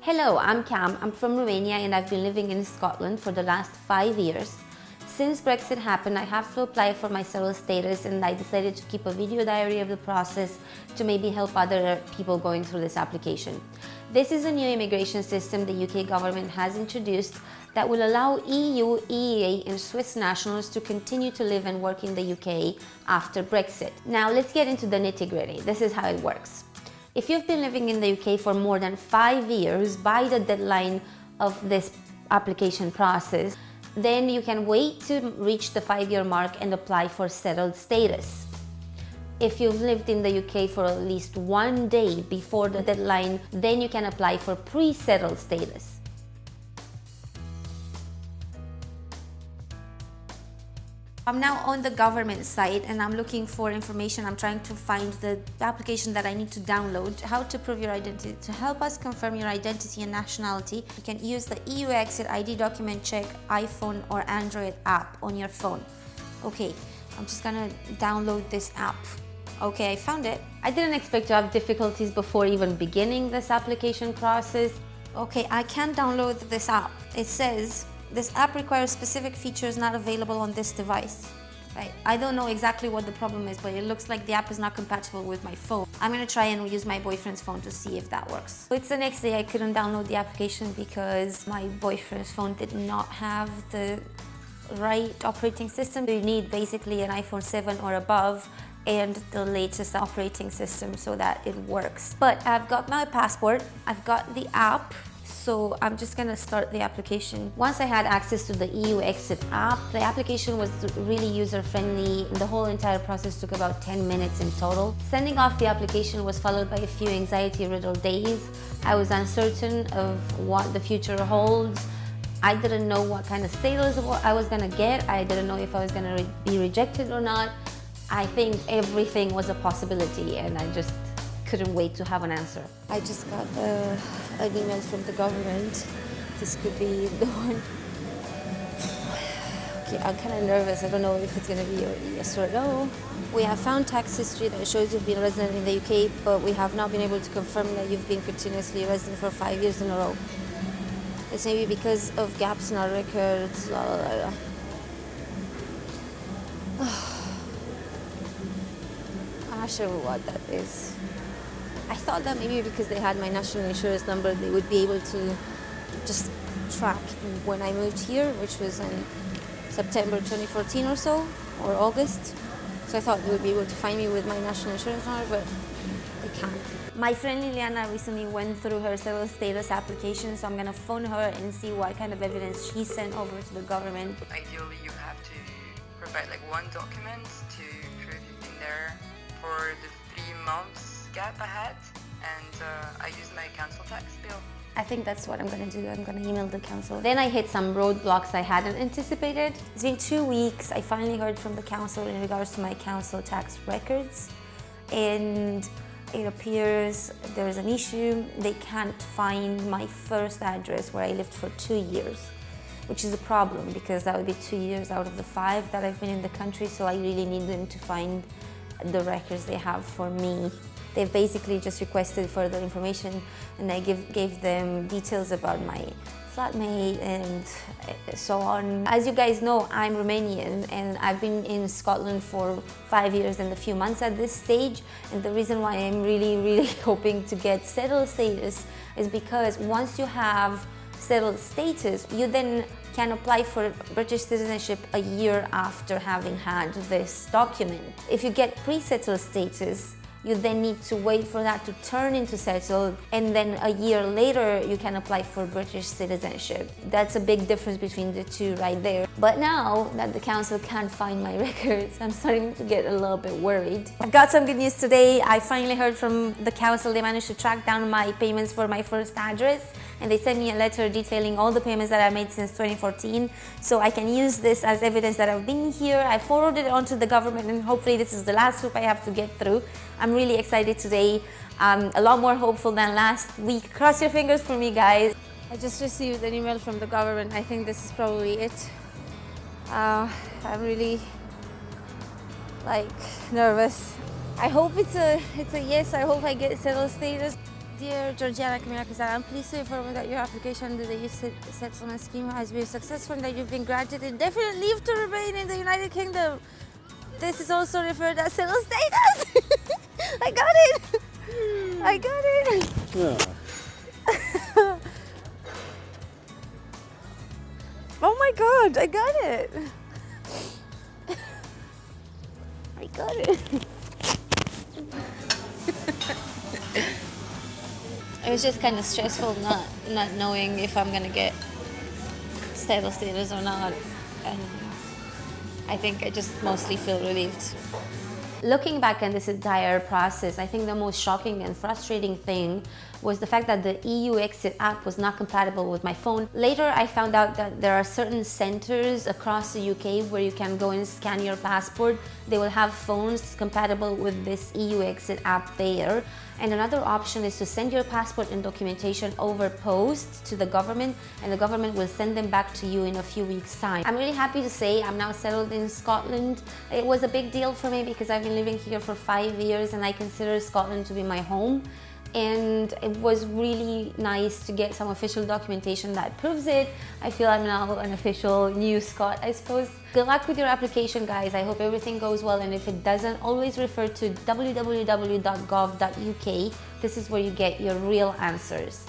Hello, I'm Cam. I'm from Romania and I've been living in Scotland for the last 5 years. Since Brexit happened, I have to apply for my settled status and I decided to keep a video diary of the process to maybe help other people going through this application. This is a new immigration system the UK government has introduced that will allow EU, EEA and Swiss nationals to continue to live and work in the UK after Brexit. Now let's get into the nitty-gritty. This is how it works. If you've been living in the UK for more than 5 years by the deadline of this application process, then you can wait to reach the 5-year mark and apply for settled status. If you've lived in the UK for at least 1 day before the deadline, then you can apply for pre-settled status. I'm now on the government site and I'm looking for information. I'm trying to find the application that I need to download, how to prove your identity. To help us confirm your identity and nationality, you can use the EU Exit ID Document Check iPhone or Android app on your phone. Okay, I'm just gonna download this app. Okay, I found it. I didn't expect to have difficulties before even beginning this application process. Okay, I can download this app. It says, this app requires specific features not available on this device. Right. I don't know exactly what the problem is, but it looks like the app is not compatible with my phone. I'm gonna try and use my boyfriend's phone to see if that works. It's the next day I couldn't download the application because my boyfriend's phone did not have the right operating system. You need basically an iPhone 7 or above and the latest operating system so that it works. But I've got my passport, I've got the app, so I'm just gonna start the application. Once I had access to the EU Exit app, the application was really user-friendly. The whole entire process took about 10 minutes in total. Sending off the application was followed by a few anxiety-riddled days. I was uncertain of what the future holds. I didn't know what kind of status I was gonna get. I didn't know if I was gonna be rejected or not. I think everything was a possibility and I just couldn't wait to have an answer. I just got an email from the government. This could be the one. Okay, I'm kind of nervous. I don't know if it's going to be a yes or no. We have found tax history that shows you've been resident in the UK, but we have not been able to confirm that you've been continuously resident for 5 years in a row. It's maybe because of gaps in our records, blah, blah, blah, blah. I'm not sure what that is. I thought that maybe because they had my national insurance number, they would be able to just track when I moved here, which was in September 2014 or so, or August. So I thought they would be able to find me with my national insurance number, but they can't. My friend Liliana recently went through her settled status application, so I'm gonna phone her and see what kind of evidence she sent over to the government. Ideally, you have to provide like one document to prove you've been there for the 3 months gap ahead, and I used my council tax bill. I think that's what I'm gonna do. I'm gonna email the council. Then I hit some roadblocks I hadn't anticipated. It's been 2 weeks. I finally heard from the council in regards to my council tax records, and it appears there's an issue. They can't find my first address where I lived for 2 years, which is a problem because that would be 2 years out of the 5 that I've been in the country, so I really need them to find the records they have for me. They've basically just requested further information and I gave them details about my flatmate and so on. As you guys know, I'm Romanian and I've been in Scotland for 5 years and a few months at this stage, and the reason why I'm really hoping to get settled status is because once you have settled status, you then can apply for British citizenship a year after having had this document. If you get pre-settled status, you then need to wait for that to turn into settled, and then a year later you can apply for British citizenship. That's a big difference between the two right there. But now that the council can't find my records, I'm starting to get a little bit worried. I've got some good news today. I finally heard from the council. They managed to track down my payments for my first address, and they sent me a letter detailing all the payments that I made since 2014, so I can use this as evidence that I've been here. I forwarded it on to the government, and hopefully this is the last hoop I have to get through. I'm really excited today. A lot more hopeful than last week. Cross your fingers for me, guys. I just received an email from the government. I think this is probably it. I'm really nervous. I hope it's a yes. I hope I get settled status. Dear Georgiana, Camelia, I'm pleased to inform you that your application under the EU settlement scheme has been successful and that you've been granted indefinite leave to remain in the United Kingdom. This is also referred as settled status. I got it. I got it. Yeah. Oh my God, I got it. I got it. It was just kind of stressful not knowing if I'm gonna get settled status or not, and I think I just mostly feel relieved. Looking back on this entire process, I think the most shocking and frustrating thing was the fact that the EU Exit app was not compatible with my phone. Later, I found out that there are certain centers across the UK where you can go and scan your passport. They will have phones compatible with this EU Exit app there. And another option is to send your passport and documentation over post to the government, and the government will send them back to you in a few weeks' time. I'm really happy to say I'm now settled in Scotland. It was a big deal for me because I've been living here for 5 years and I consider Scotland to be my home. And it was really nice to get some official documentation that proves it. I feel I'm now an official new Scot, I suppose. Good luck with your application, guys. I hope everything goes well, and if it doesn't, always refer to www.gov.uk. This is where you get your real answers.